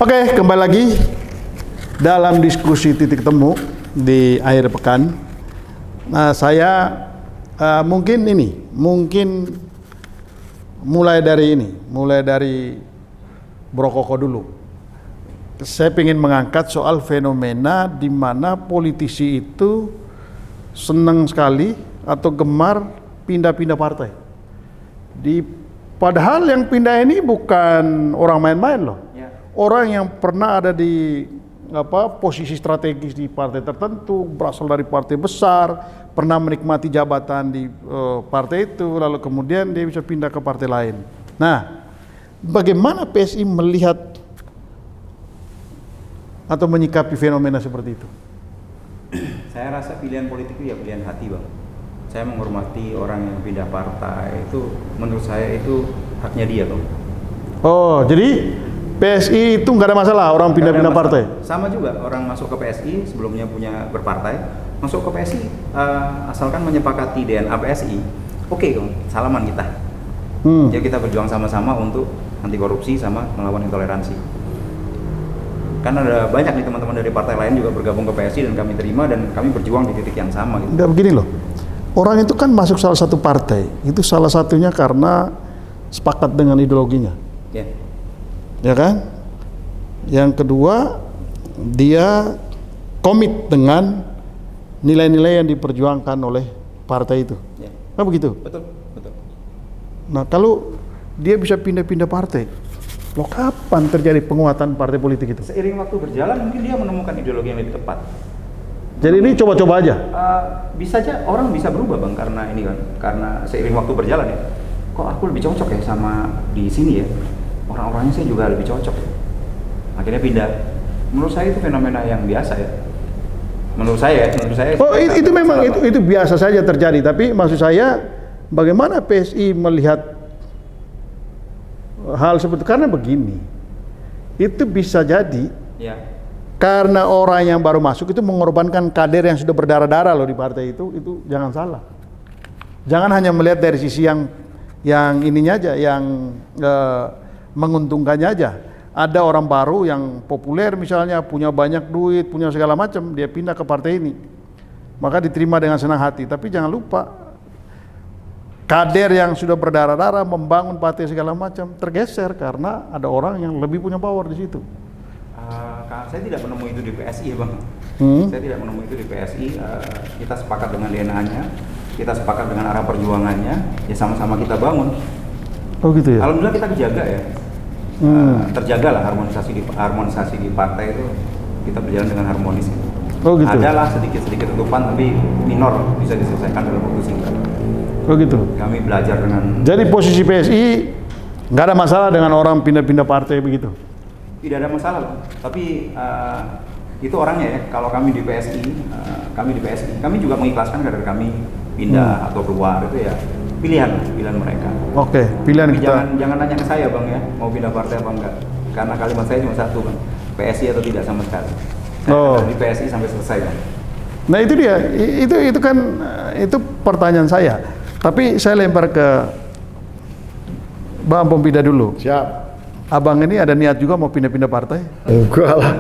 Oke, kembali lagi dalam diskusi titik temu di akhir pekan. Nah, saya mungkin mulai dari Brokoko dulu. Saya ingin mengangkat soal fenomena di mana politisi itu senang sekali atau gemar pindah-pindah partai. Padahal yang pindah ini bukan orang main-main loh. Orang yang pernah ada di posisi strategis di partai tertentu, berasal dari partai besar, pernah menikmati jabatan di partai itu, lalu kemudian dia bisa pindah ke partai lain. Nah, bagaimana PSI melihat atau menyikapi fenomena seperti itu? Saya rasa pilihan politik itu ya pilihan hati, Bang. Saya menghormati orang yang pindah partai, itu menurut saya itu haknya dia, Bang. Oh, jadi PSI itu nggak ada masalah orang pindah-pindah partai? Sama juga orang masuk ke PSI sebelumnya punya berpartai, masuk ke PSI asalkan menyepakati DNA PSI, oke, salaman kita. Jadi kita berjuang sama-sama untuk anti korupsi sama melawan intoleransi. Kan ada banyak nih teman-teman dari partai lain juga bergabung ke PSI dan kami terima dan kami berjuang di titik yang sama. Gitu. Nggak begini loh, orang itu kan masuk salah satu partai, itu salah satunya karena sepakat dengan ideologinya. Ya kan? Yang kedua, dia komit dengan nilai-nilai yang diperjuangkan oleh partai itu. Nah begitu? Betul. Nah kalau dia bisa pindah-pindah partai, loh kapan terjadi penguatan partai politik itu? Seiring waktu berjalan mungkin dia menemukan ideologi yang lebih tepat. Jadi ini coba-coba aja? Bisa aja orang bisa berubah, Bang, karena ini kan, karena seiring waktu berjalan ya. Kok aku lebih cocok ya sama di sini ya? Orang-orangnya saya juga lebih cocok. Akhirnya pindah. Menurut saya itu fenomena yang biasa ya. Menurut saya. Oh, itu memang itu biasa saja terjadi. Tapi maksud saya, bagaimana PSI melihat hal seperti itu? Karena begini, itu bisa jadi karena orang yang baru masuk itu mengorbankan kader yang sudah berdarah-darah loh di partai itu jangan salah. Jangan hanya melihat dari sisi yang ininya aja, yang menguntungkannya aja. Ada orang baru yang populer misalnya, punya banyak duit, punya segala macam, dia pindah ke partai ini, maka diterima dengan senang hati. Tapi jangan lupa, kader yang sudah berdarah-darah membangun partai segala macam tergeser karena ada orang yang lebih punya power di situ. Saya tidak menemui itu di PSI ya, Bang. Saya tidak menemui itu di PSI. Kita sepakat dengan DNA-nya, kita sepakat dengan arah perjuangannya, ya sama-sama kita bangun. Oh gitu ya. Alhamdulillah kita dijaga ya. Terjagalah harmonisasi di partai itu, kita berjalan dengan harmonis. Oh gitu. Adalah sedikit tutupan tapi minor, bisa diselesaikan dalam waktu singkat. Oh gitu. Kami belajar dengan. Jadi posisi PSI nggak ada masalah dengan orang pindah-pindah partai begitu? Tidak ada masalah, tapi itu orangnya ya. Kalau kami di PSI, kami juga mengikhlaskan kader kami pindah atau keluar, itu ya pilihan mereka. Oke, pilihan tapi kita. Jangan nanya ke saya, Bang, ya, mau pindah partai apa enggak. Karena kalimat saya cuma satu, Bang. PSI atau tidak sama sekali. Saya di PSI sampai selesai, Bang. Nah itu dia, itu kan itu pertanyaan saya. Tapi saya lempar ke Bang Pompida dulu. Siap. Abang ini ada niat juga mau pindah-pindah partai? Enggak lah.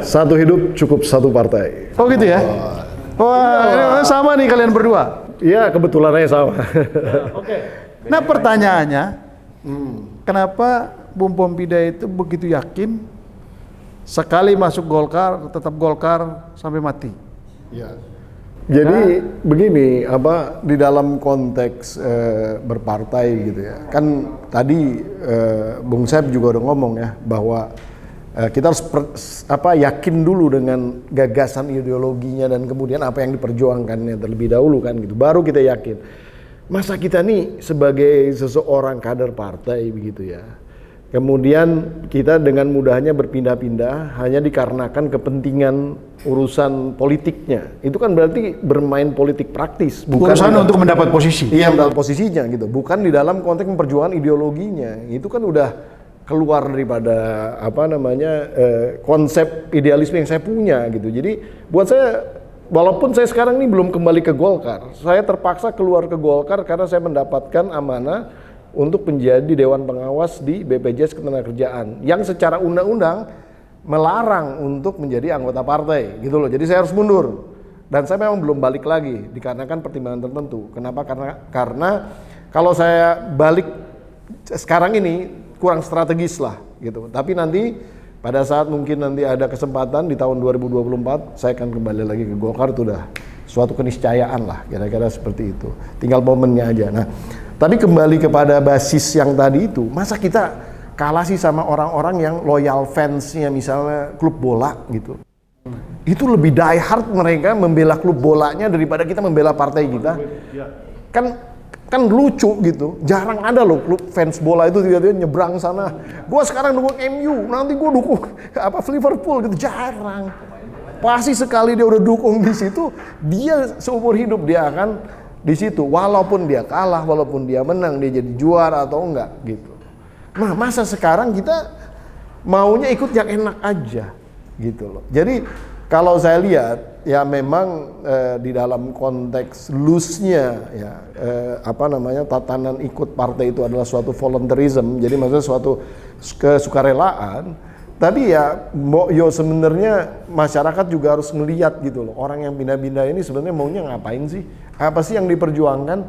Satu hidup cukup satu partai. Oh gitu ya? Wah, sama nih kalian berdua. Iya, kebetulannya sama. Oke. Nah pertanyaannya, kenapa Bung Pompida itu begitu yakin sekali masuk Golkar tetap Golkar sampai mati? Ya. Jadi begini, di dalam konteks berpartai gitu ya, kan tadi Bung Saib juga udah ngomong ya bahwa kita harus yakin dulu dengan gagasan ideologinya dan kemudian apa yang diperjuangkannya terlebih dahulu kan gitu, baru kita yakin. Masa kita nih sebagai seseorang kader partai begitu ya, kemudian kita dengan mudahnya berpindah-pindah hanya dikarenakan kepentingan urusan politiknya. Itu kan berarti bermain politik praktis, bukan urusan untuk mendapat posisi. Iya, mendapat posisinya gitu, bukan di dalam konteks memperjuangkan ideologinya. Itu kan udah keluar daripada konsep idealisme yang saya punya gitu. Jadi buat saya, walaupun saya sekarang ini belum kembali ke Golkar, saya terpaksa keluar ke Golkar karena saya mendapatkan amanah untuk menjadi Dewan Pengawas di BPJS Ketenagakerjaan yang secara undang-undang melarang untuk menjadi anggota partai gitu loh. Jadi saya harus mundur. Dan saya memang belum balik lagi dikarenakan pertimbangan tertentu. Kenapa? Karena kalau saya balik sekarang ini kurang strategis lah gitu. Tapi nanti pada saat mungkin nanti ada kesempatan di tahun 2024 saya akan kembali lagi ke Golkar, itu udah suatu keniscayaan lah, kira-kira seperti itu. Tinggal momennya aja. Nah, tapi kembali kepada basis yang tadi itu, masa kita kalah sih sama orang-orang yang loyal fansnya misalnya klub bola gitu. Itu lebih die hard mereka membela klub bolanya daripada kita membela partai kita. Kan lucu gitu, jarang ada loh klub fans bola itu tiba-tiba nyebrang sana. Gua sekarang dukung MU, nanti gua dukung Liverpool gitu, jarang. Pasti sekali dia udah dukung di situ, dia seumur hidup dia akan di situ, walaupun dia kalah, walaupun dia menang, dia jadi juara atau enggak gitu. Nah, masa sekarang kita maunya ikut yang enak aja gitu loh. Jadi kalau saya lihat ya memang di dalam konteks loose-nya ya tatanan ikut partai itu adalah suatu volunteerism, jadi maksudnya suatu kesukarelaan. Tapi ya sebenarnya masyarakat juga harus melihat gitu loh, orang yang pindah-pindah ini sebenarnya maunya ngapain sih? Apa sih yang diperjuangkan?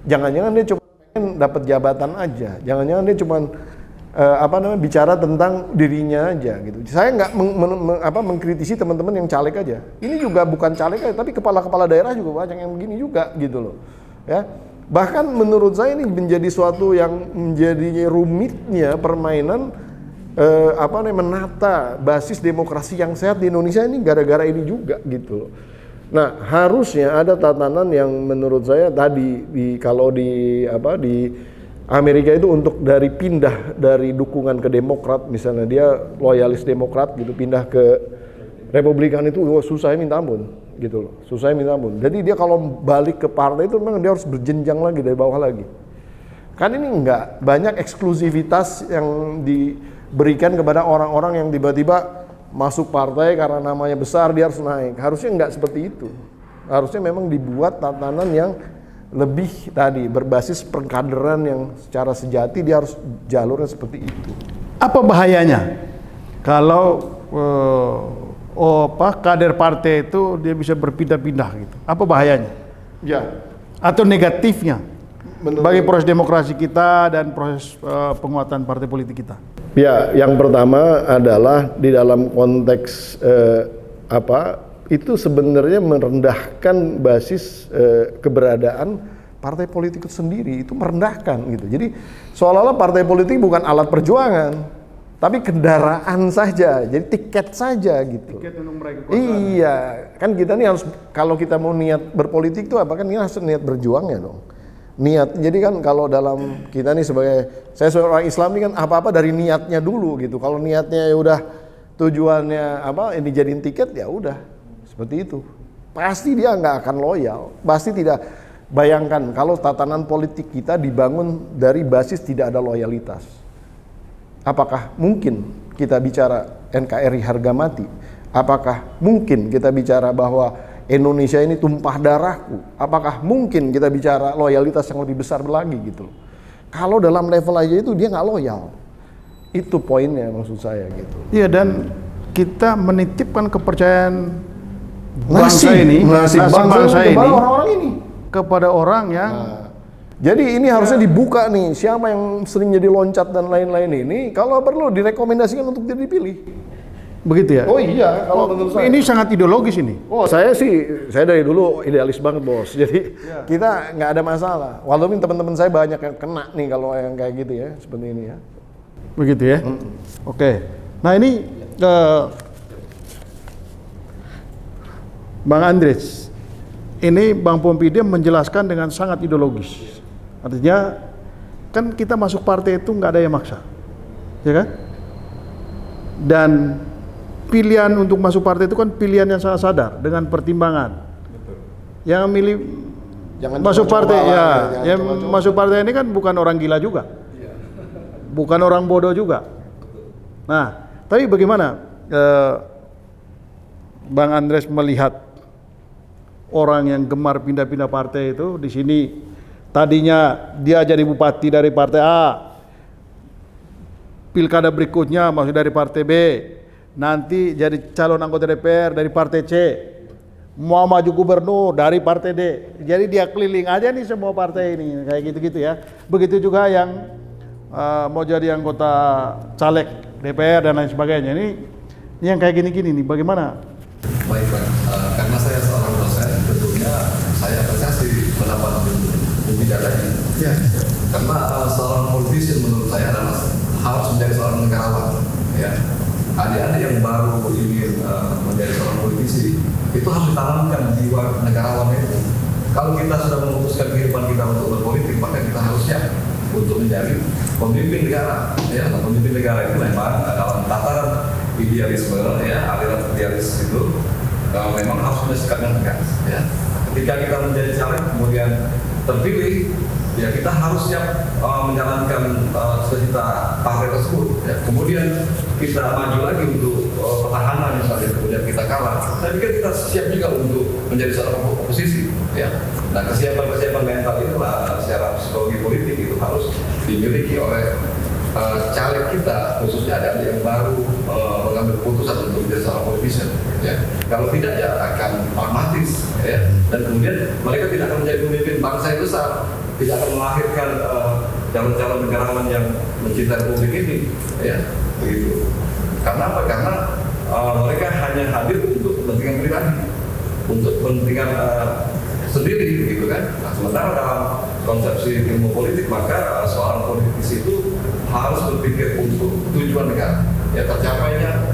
Jangan-jangan dia cuma pengen dapat jabatan aja, jangan-jangan dia cuma bicara tentang dirinya aja gitu. Saya nggak mengkritisi teman-teman yang caleg aja. Ini juga bukan caleg aja, tapi kepala-kepala daerah juga banyak yang begini juga gitu loh. Ya, bahkan menurut saya ini menjadi suatu yang menjadi rumitnya permainan menata basis demokrasi yang sehat di Indonesia ini gara-gara ini juga gitu loh. Nah, harusnya ada tatanan yang menurut saya tadi kalau di Amerika itu untuk pindah dari dukungan ke Demokrat, misalnya dia loyalis Demokrat gitu, pindah ke Republikan itu susahnya minta ampun gitu loh, susahnya minta ampun. Jadi dia kalau balik ke partai itu memang dia harus berjenjang lagi dari bawah lagi. Kan ini enggak banyak eksklusivitas yang diberikan kepada orang-orang yang tiba-tiba masuk partai karena namanya besar dia harus naik. Harusnya enggak seperti itu. Harusnya memang dibuat tatanan yang lebih tadi berbasis pengkaderan yang secara sejati, dia harus jalurnya seperti itu. Apa bahayanya kalau kader partai itu dia bisa berpindah-pindah gitu? Apa bahayanya? Ya. Atau negatifnya bagi proses demokrasi kita dan proses penguatan partai politik kita? Ya, yang pertama adalah di dalam konteks itu sebenarnya merendahkan basis keberadaan partai politik itu sendiri, itu merendahkan gitu. Jadi seolah-olah partai politik bukan alat perjuangan, tapi kendaraan saja, jadi tiket saja gitu. Tiket untuk meraih kekuasaan. Iya, kan kita nih harus, kalau kita mau niat berpolitik itu apa kan kita harus niat berjuangnya dong. Niat, jadi kan kalau dalam kita nih saya sebagai orang Islam ini kan apa-apa dari niatnya dulu gitu. Kalau niatnya ya udah tujuannya ini jadiin tiket ya udah seperti itu. Pasti dia nggak akan loyal, pasti tidak. Bayangkan kalau tatanan politik kita dibangun dari basis tidak ada loyalitas. Apakah mungkin kita bicara NKRI harga mati? Apakah mungkin kita bicara bahwa Indonesia ini tumpah darahku? Apakah mungkin kita bicara loyalitas yang lebih besar lagi gitu? Kalau dalam level aja itu dia nggak loyal. Itu poinnya maksud saya gitu. Iya, dan kita menitipkan kepercayaan bangsa ini orang-orang ini kepada orang yang jadi ini harusnya dibuka nih, siapa yang sering jadi loncat dan lain-lain ini kalau perlu direkomendasikan untuk jadi dipilih. Begitu ya? Oh iya, kalau menurut saya. Ini sangat ideologis ini. Oh, saya dari dulu idealis banget, Bos. Jadi kita nggak ada masalah. Walaupun teman-teman saya banyak yang kena nih kalau yang kayak gitu ya, seperti ini ya. Begitu ya? Oke. Nah, ini Bang Andres, ini Bang Pompidem menjelaskan dengan sangat ideologis. Artinya kan kita masuk partai itu nggak ada yang maksa, ya kan? Dan pilihan untuk masuk partai itu kan pilihan yang sangat sadar dengan pertimbangan. Betul. Yang milih masuk partai masuk partai ini kan bukan orang gila juga, bukan orang bodoh juga. Nah, tapi bagaimana Bang Andres melihat orang yang gemar pindah-pindah partai itu? Di sini tadinya dia jadi bupati dari partai A, pilkada berikutnya masih dari partai B, nanti jadi calon anggota DPR dari partai C, mau maju gubernur dari partai D. Jadi dia keliling aja nih semua partai ini, kayak gitu-gitu ya. Begitu juga yang mau jadi anggota caleg DPR dan lain sebagainya. Ini yang kayak gini-gini nih, bagaimana? Baik Pak, karena saya seorang dosen, tentunya saya apresiasi pendapat pembicaraan. Ya. Karena seorang politisi menurut saya adalah harus menjadi seorang negarawan. Ya. Adik-adik yang baru ingin menjadi seorang politisi itu harus ditanamkan jiwa negarawan itu. Kalau kita sudah memutuskan kehidupan kita untuk berpolitik, maka kita harus siap untuk menjadi pemimpin negara. Ya, pemimpin negara itu memang dalam tataran idealisme, ya, aliran idealis itu memang harus punya sikap yang tegas. Ya. Ketika kita menjadi caleg kemudian terpilih, ya kita harus siap menjalankan cita-cita partai tersebut. Ya. Kemudian kita maju lagi untuk pertahanan misalnya, kemudian kita kalah. Saya pikir kita siap juga untuk menjadi seorang oposisi. Ya. Nah, kesiapan mental itulah secara psikologi politik itu harus dimiliki oleh caleg kita, khususnya ada yang baru mengambil keputusan untuk menjadi seorang politician. Ya. Kalau tidak ya akan pragmatis, ya. Dan kemudian mereka tidak akan menjadi pemimpin bangsa yang besar, tidak akan melahirkan calon-calon negarawan yang mencintai republik ini, ya, begitu. Karena apa? Karena mereka hanya hadir untuk kepentingan pribadi, untuk kepentingan sendiri, gitu kan. Nah, sementara dalam konsepsi ilmu politik maka seorang politisi itu harus berpikir untuk tujuan negara, ya, tercapainya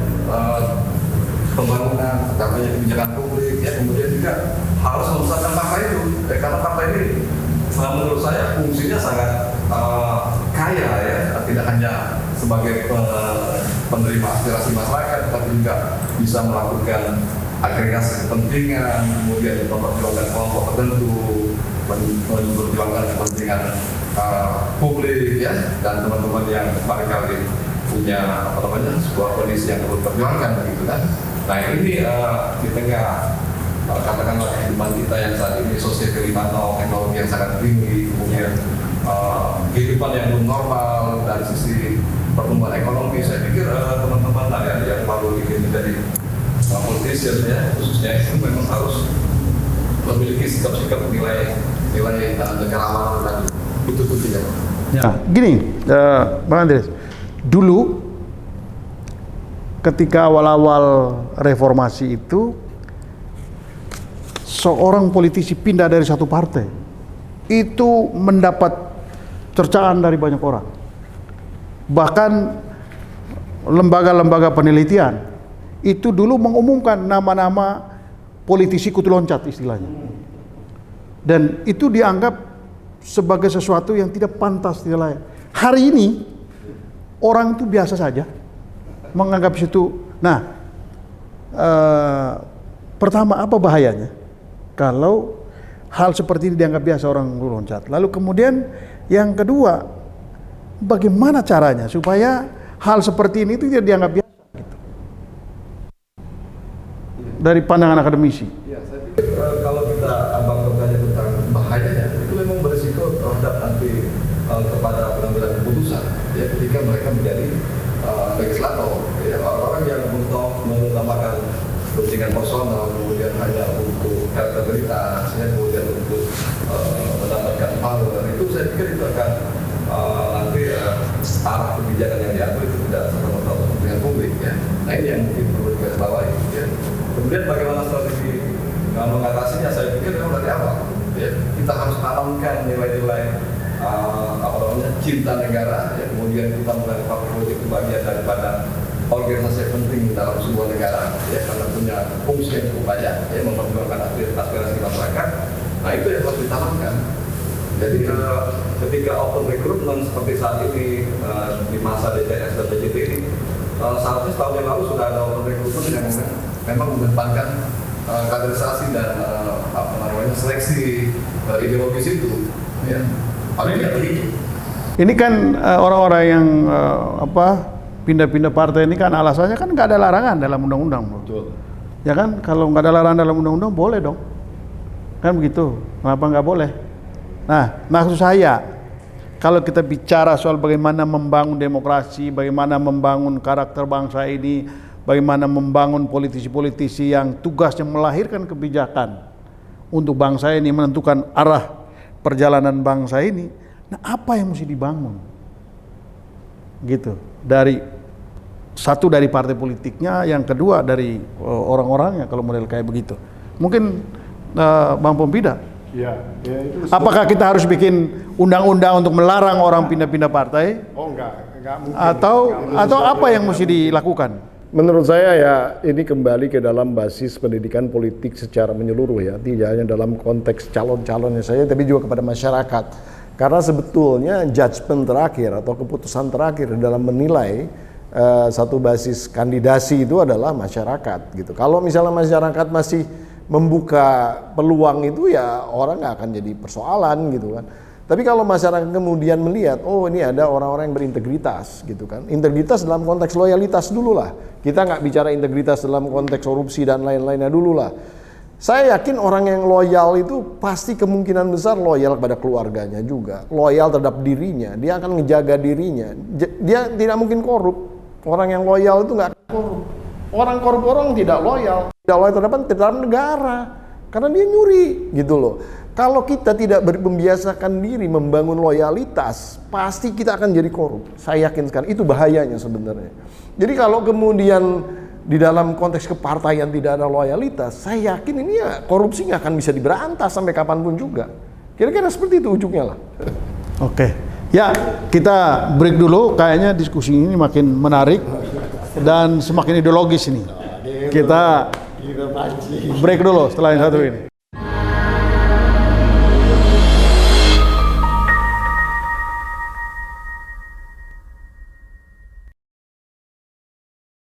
pembangunan, tercapainya kebijakan publik, ya, kemudian juga harus membesarkan partai itu, ya, karena partai ini menurut saya fungsinya sangat kaya, ya, tidak hanya sebagai penerima aspirasi masyarakat, tapi juga bisa melakukan agregasi kepentingan, kemudian memperjuangkan kelompok tertentu, memperjuangkan kepentingan publik, ya, dan teman-teman yang barangkali punya sebuah kondisi yang perlu diperjuangkan, begitu kan. Nah ini di tengah katakanlah kehidupan kita yang saat ini sosial klimato, teknologi yang sangat tinggi, kemudian kehidupan yang belum normal dari sisi pertumbuhan ekonomi, saya pikir teman-teman yang baru ingin menjadi politician, ya, khususnya itu memang harus memiliki sikap-sikap nilai negarawan dan butuh-butuh, ya. Ya, gini, Bang Andreas, dulu ketika awal-awal reformasi itu seorang politisi pindah dari satu partai itu mendapat cercaan dari banyak orang, bahkan lembaga-lembaga penelitian itu dulu mengumumkan nama-nama politisi kutu loncat istilahnya, dan itu dianggap sebagai sesuatu yang tidak pantas, tidak layak. Hari ini orang itu biasa saja menganggap situ. Nah, pertama, apa bahayanya kalau hal seperti ini dianggap biasa orang loncat? Lalu kemudian yang kedua, bagaimana caranya supaya hal seperti ini itu tidak dianggap biasa gitu, dari pandangan akademisi? Ya, saya pikir kalau kita bertanya tentang bahayanya, itu memang berisiko terhadap nanti kepada pengambilan keputusan, ya, ketika mereka menjadi legislator, ya, orang-orang yang mengutamakan kepentingan personal, kemudian hanya untuk elektabilitas, ya, kemudian untuk mendapatkan power, itu saya pikir itu akan nanti arah kebijakan yang diambil itu tidak serta-merta untuk kepentingan publik, ya. Nah ini yang mungkin perlu digarisbawahi, ya. Kemudian bagaimana strategi mengatasinya, saya pikir memang dari awal, ya, kita harus tanamkan nilai-nilai cinta negara, ya, kemudian kita menganggap partai politik itu bagian daripada organisasi penting dalam sebuah negara, ya, karena punya fungsi yang cukup banyak, ya, memperjuangkan aspirasi masyarakat. Nah itu yang harus ditanamkan. Jadi ketika open recruitment seperti saat ini di masa DCS dan DJT ini, seharusnya setahun yang lalu sudah ada open recruitment yang memang mengedepankan kaderisasi dan seleksi ideologis itu, ya. Ini kan orang-orang yang pindah-pindah partai ini kan alasannya kan nggak ada larangan dalam undang-undang, Betul. ya kan? Kalau nggak ada larangan dalam undang-undang boleh dong, kan begitu? Kenapa nggak boleh? Nah, maksud saya kalau kita bicara soal bagaimana membangun demokrasi, bagaimana membangun karakter bangsa ini, bagaimana membangun politisi-politisi yang tugasnya melahirkan kebijakan untuk bangsa ini, menentukan arah perjalanan bangsa ini. Nah, apa yang mesti dibangun? Gitu. Satu dari partai politiknya, yang kedua dari orang-orangnya kalau model kayak begitu. Mungkin Bang Pompida. Ya itu. Apakah kita harus bikin undang-undang untuk melarang orang pindah-pindah partai? Oh enggak mungkin. Atau apa yang mesti dilakukan? Menurut saya ya ini kembali ke dalam basis pendidikan politik secara menyeluruh ya, tidak hanya dalam konteks calon-calonnya saya, tapi juga kepada masyarakat. Karena sebetulnya judgement terakhir atau keputusan terakhir dalam menilai satu basis kandidasi itu adalah masyarakat gitu. Kalau misalnya masyarakat masih membuka peluang itu ya orang nggak akan jadi persoalan gitu kan. Tapi kalau masyarakat kemudian melihat, oh ini ada orang-orang yang berintegritas gitu kan. Integritas dalam konteks loyalitas dulu lah. Kita nggak bicara integritas dalam konteks korupsi dan lain-lainnya dulu lah. Saya yakin orang yang loyal itu pasti kemungkinan besar loyal kepada keluarganya juga. Loyal terhadap dirinya, dia akan ngejaga dirinya. Dia tidak mungkin korup. Orang yang loyal itu nggak korup. Orang korup orang tidak loyal. Tidak loyal terhadap negara. Karena dia nyuri gitu loh. Kalau kita tidak membiasakan diri membangun loyalitas, pasti kita akan jadi korup. Saya yakin sekali, itu bahayanya sebenarnya. Jadi kalau kemudian di dalam konteks kepartaian tidak ada loyalitas, saya yakin ini ya korupsi nggak akan bisa diberantas sampai kapanpun juga. Kira-kira seperti itu ujungnya lah. Oke, ya kita break dulu. Kayaknya diskusi ini makin menarik dan semakin ideologis ini. Kita break dulu setelah yang satu ini.